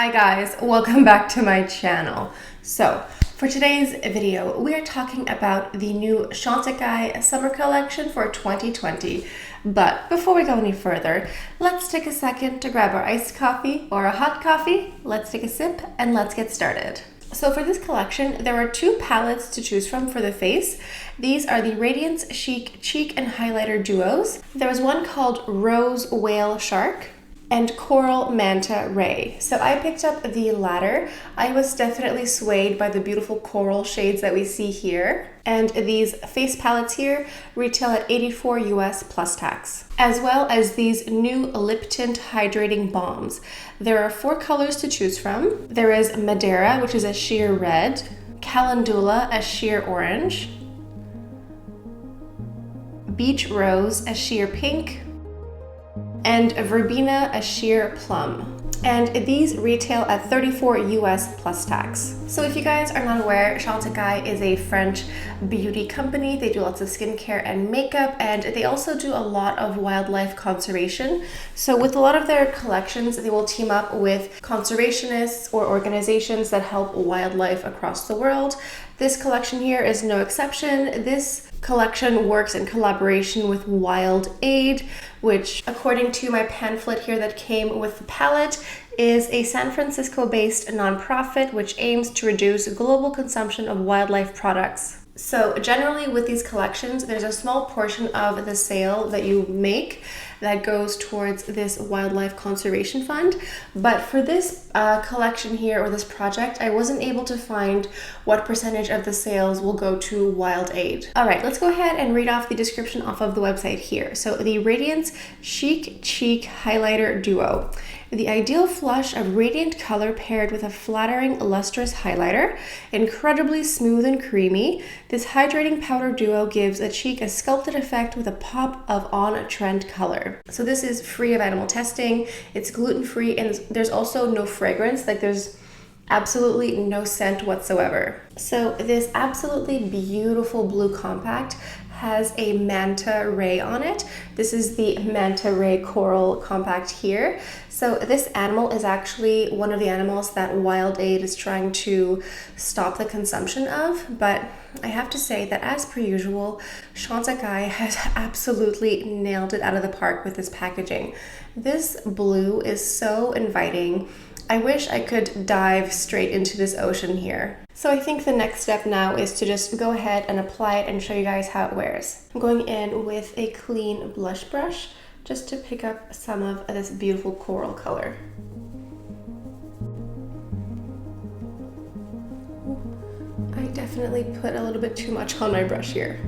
Hi guys, welcome back to my channel. So for today's video, we are talking about the new Chantecaille summer collection for 2020. But before we go any further, let's take a second to grab our iced coffee or a hot coffee. Let's take a sip and let's get started. So for this collection, there are two palettes to choose from for the face. These are the Radiance Chic Cheek and Highlighter Duos. There was one called Rose Whale Shark and Coral Manta Ray. So I picked up the latter. I was definitely swayed by the beautiful coral shades that we see here. And these face palettes here retail at $84 US plus tax. As well as these new lip tint hydrating balms. There are 4 colors to choose from. There is Madeira, which is a sheer red, Calendula, a sheer orange, Beach Rose, a sheer pink, and Verbena, a sheer plum. And these retail at $34 US plus tax. So if you guys are not aware, Chantecaille is a French beauty company. They do lots of skincare and makeup, and they also do a lot of wildlife conservation. So with a lot of their collections, they will team up with conservationists or organizations that help wildlife across the world. This collection here is no exception. This collection works in collaboration with WildAid, which, according to my pamphlet here that came with the palette, is a San Francisco-based nonprofit which aims to reduce global consumption of wildlife products. So generally with these collections, there's a small portion of the sale that you make that goes towards this wildlife conservation fund. But for this collection here, or this project, I wasn't able to find what percentage of the sales will go to WildAid. All right, let's go ahead and read off the description off of the website here. So the Radiance Chic Cheek Highlighter Duo. The ideal flush of radiant color paired with a flattering, lustrous highlighter, incredibly smooth and creamy. This hydrating powder duo gives a cheek a sculpted effect with a pop of on-trend color. So this is free of animal testing, it's gluten-free, and there's also no fragrance, like there's absolutely no scent whatsoever. So this absolutely beautiful blue compact has a Manta Ray on it. This is the Manta Ray Coral Compact here. So this animal is actually one of the animals that WildAid is trying to stop the consumption of, but I have to say that as per usual, Chantecaille has absolutely nailed it out of the park with this packaging. This blue is so inviting. I wish I could dive straight into this ocean here. So I think the next step now is to just go ahead and apply it and show you guys how it wears. I'm going in with a clean blush brush just to pick up some of this beautiful coral color. I definitely put a little bit too much on my brush here.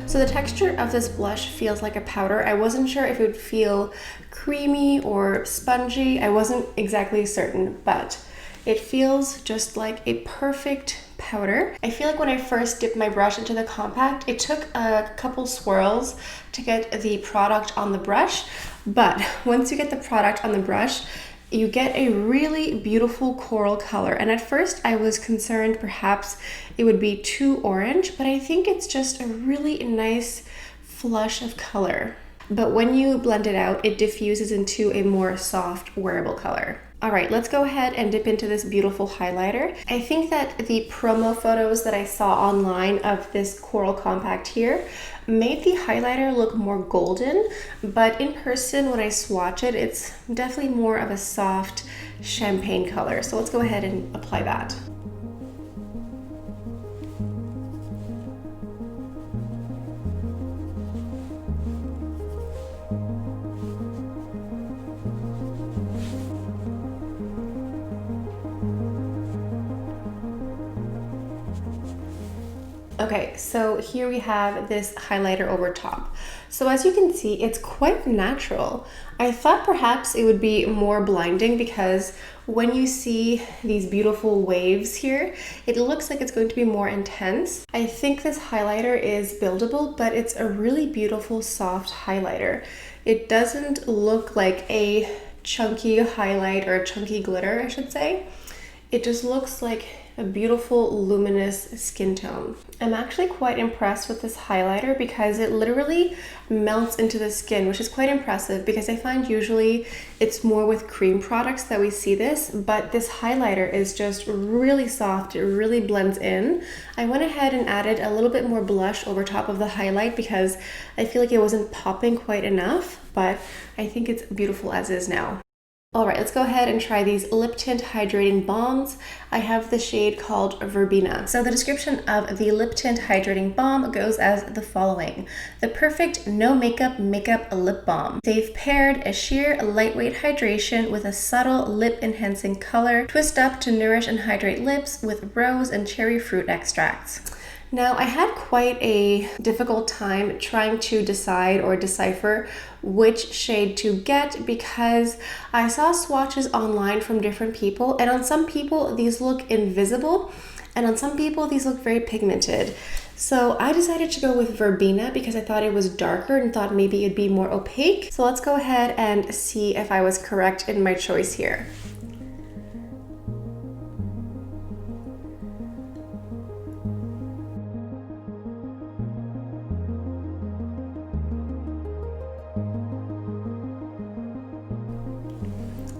So the texture of this blush feels like a powder. I wasn't sure if it would feel creamy or spongy. I wasn't exactly certain, but it feels just like a perfect powder. I feel like when I first dipped my brush into the compact, it took a couple swirls to get the product on the brush, but once you get the product on the brush, you get a really beautiful coral color. And at first I was concerned perhaps it would be too orange, but I think it's just a really nice flush of color. But when you blend it out, it diffuses into a more soft, wearable color. All right, let's go ahead and dip into this beautiful highlighter. I think that the promo photos that I saw online of this coral compact here made the highlighter look more golden, but in person when I swatch it, it's definitely more of a soft champagne color. So let's go ahead and apply that. Okay, so here we have this highlighter over top. So as you can see, it's quite natural. I thought perhaps it would be more blinding because when you see these beautiful waves here, it looks like it's going to be more intense. I think this highlighter is buildable, but it's a really beautiful soft highlighter. It doesn't look like a chunky highlight or a chunky glitter, I should say. It just looks like a beautiful luminous skin tone. I'm actually quite impressed with this highlighter because it literally melts into the skin, which is quite impressive because I find usually it's more with cream products that we see this, but this highlighter is just really soft. It really blends in. I went ahead and added a little bit more blush over top of the highlight because I feel like it wasn't popping quite enough, but I think it's beautiful as is now. All right, let's go ahead and try these lip tint hydrating balms. I have the shade called Verbena. So the description of the lip tint hydrating balm goes as the following: the perfect no makeup lip balm. They've paired a sheer lightweight hydration with a subtle lip enhancing color, twist up to nourish and hydrate lips with rose and cherry fruit extracts. Now, I had quite a difficult time trying to decide or decipher which shade to get because I saw swatches online from different people, and on some people these look invisible and on some people these look very pigmented. So I decided to go with Verbena because I thought it was darker and thought maybe it'd be more opaque. So let's go ahead and see if I was correct in my choice here.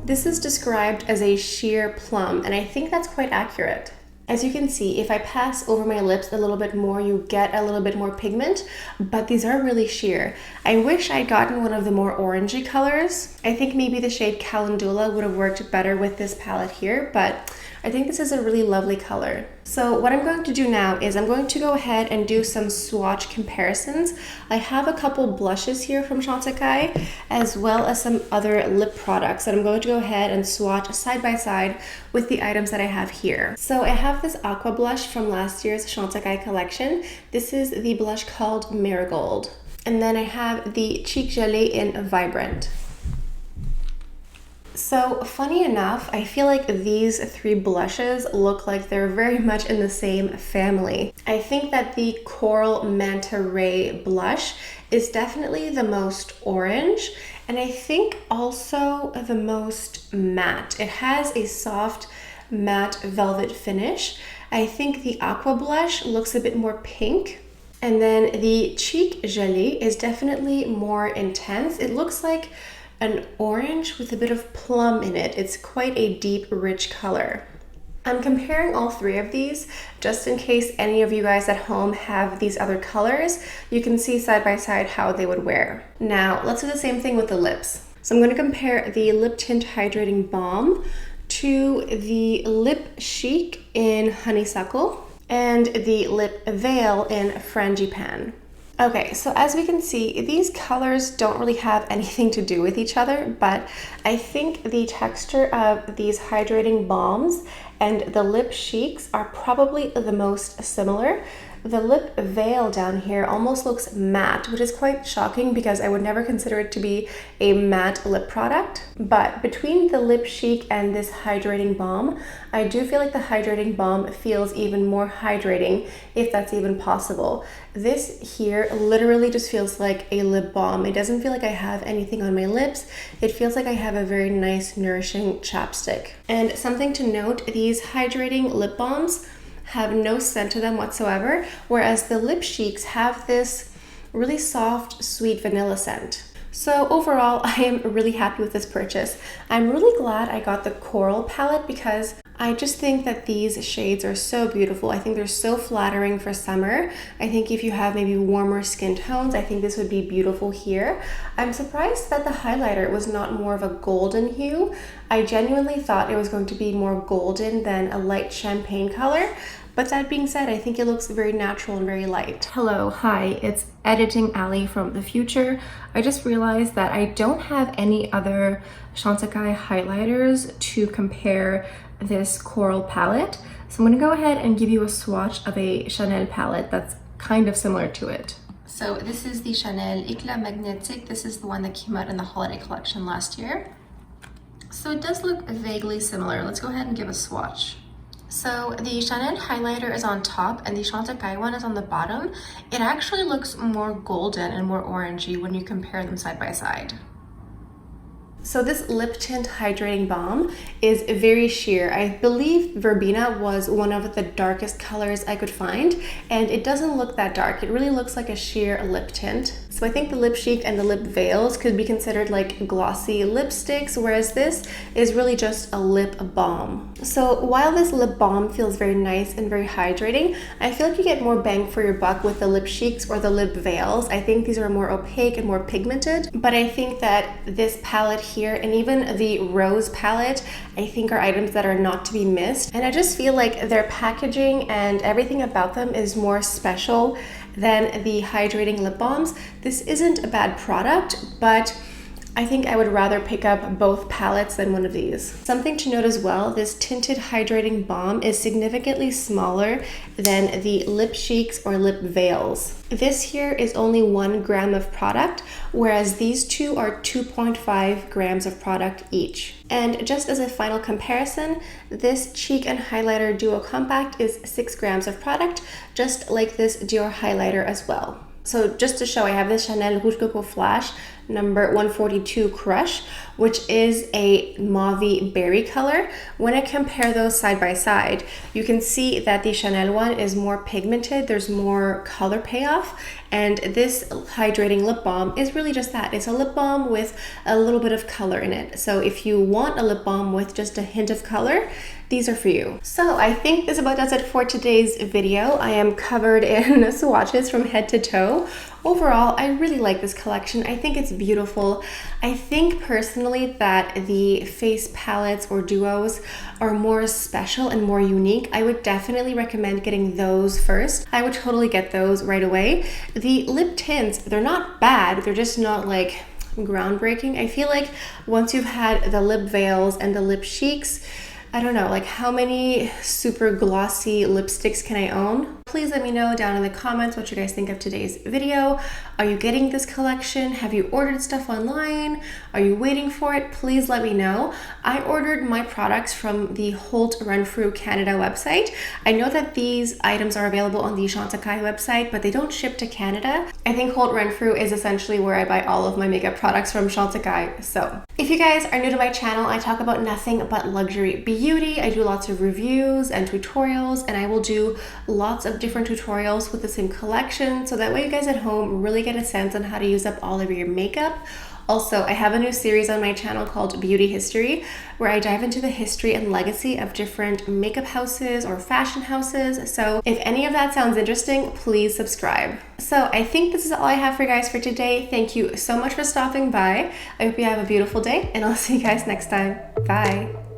This is described as a sheer plum, and I think that's quite accurate. As you can see, if I pass over my lips a little bit more, you get a little bit more pigment, but these are really sheer. I wish I'd gotten one of the more orangey colors. I think maybe the shade Calendula would have worked better with this palette here, but I think this is a really lovely color. So what I'm going to do now is I'm going to go ahead and do some swatch comparisons. I have a couple blushes here from Chantecaille, as well as some other lip products that I'm going to go ahead and swatch side by side with the items that I have here. So I have this aqua blush from last year's Chantecaille collection. This is the blush called Marigold. And then I have the Chic Gelée in Vibrant. So funny enough, I feel like these three blushes look like they're very much in the same family. I think that the Coral Manta Ray blush is definitely the most orange, and I think also the most matte. It has a soft matte velvet finish. I think the aqua blush looks a bit more pink. And then the Chic Gelée is definitely more intense. It looks like an orange with a bit of plum in it. It's quite a deep, rich color. I'm comparing all three of these just in case any of you guys at home have these other colors. You can see side by side how they would wear. Now, let's do the same thing with the lips. So I'm going to compare the Lip Tint Hydrating Balm to the Lip Chic in Honeysuckle and the Lip Veil in Frangipane. Okay, so as we can see, these colors don't really have anything to do with each other, but I think the texture of these hydrating balms and the Lip Chics are probably the most similar. The Lip Veil down here almost looks matte, which is quite shocking because I would never consider it to be a matte lip product. But between the Lip Chic and this hydrating balm, I do feel like the hydrating balm feels even more hydrating, if that's even possible. This here literally just feels like a lip balm. It doesn't feel like I have anything on my lips. It feels like I have a very nice, nourishing chapstick. And something to note, these hydrating lip balms have no scent to them whatsoever, whereas the Lip Chics have this really soft, sweet vanilla scent. So overall, I am really happy with this purchase. I'm really glad I got the Coral palette because I just think that these shades are so beautiful. I think they're so flattering for summer. I think if you have maybe warmer skin tones, I think this would be beautiful here. I'm surprised that the highlighter was not more of a golden hue. I genuinely thought it was going to be more golden than a light champagne color. But that being said, I think it looks very natural and very light. Hello, hi, it's Editing Ali from the future. I just realized that I don't have any other Chantecaille highlighters to compare this Coral palette. So I'm gonna go ahead and give you a swatch of a Chanel palette that's kind of similar to it. So this is the Chanel Éclat Magnétique. This is the one that came out in the holiday collection last year. So it does look vaguely similar. Let's go ahead and give a swatch. So the Chanel highlighter is on top and the Chantecaille one is on the bottom. It actually looks more golden and more orangey when you compare them side by side. So this lip tint hydrating balm is very sheer. I believe Verbena was one of the darkest colors I could find, and it doesn't look that dark. It really looks like a sheer lip tint. So I think the Lip Chic and the Lip Veils could be considered like glossy lipsticks, whereas this is really just a lip balm. So while this lip balm feels very nice and very hydrating, I feel like you get more bang for your buck with the Lip Chics or the Lip Veils. I think these are more opaque and more pigmented, but I think that this palette here and even the Rose palette, I think are items that are not to be missed. And I just feel like their packaging and everything about them is more special than the hydrating lip balms. This isn't a bad product, but I think I would rather pick up both palettes than one of these. Something to note as well, this tinted hydrating balm is significantly smaller than the Lip Chics or Lip Veils. This here is only 1 gram of product, whereas these two are 2.5 grams of product each. And just as a final comparison, this Cheek and Highlighter Duo Compact is 6 grams of product, just like this Dior highlighter as well. So just to show, I have this Chanel Rouge Coco Flash number 142 Crush, which is a mauvey berry color. When I compare those side by side, you can see that the Chanel one is more pigmented, there's more color payoff, and this hydrating lip balm is really just that. It's a lip balm with a little bit of color in it. So if you want a lip balm with just a hint of color, these are for you. So I think this about does it for today's video. I am covered in swatches from head to toe. Overall, I really like this collection. I think it's beautiful. I think personally that the face palettes or duos are more special and more unique. I would definitely recommend getting those first. I would totally get those right away. The lip tints, they're not bad. They're just not like groundbreaking. I feel like once you've had the lip veils and the lip cheeks, I don't know, like how many super glossy lipsticks can I own? Please let me know down in the comments what you guys think of today's video. Are you getting this collection? Have you ordered stuff online? Are you waiting for it? Please let me know. I ordered my products from the Holt Renfrew Canada website. I know that these items are available on the Chantecaille website, but they don't ship to Canada. I think Holt Renfrew is essentially where I buy all of my makeup products from Chantecaille. So if you guys are new to my channel, I talk about nothing but luxury beauty. I do lots of reviews and tutorials, and I will do lots of different tutorials with the same collection, so that way you guys at home really get a sense on how to use up all of your makeup. Also, I have a new series on my channel called Beauty History, where I dive into the history and legacy of different makeup houses or fashion houses. So if any of that sounds interesting, please subscribe. So I think this is all I have for you guys for today. Thank you so much for stopping by. I hope you have a beautiful day, and I'll see you guys next time. Bye.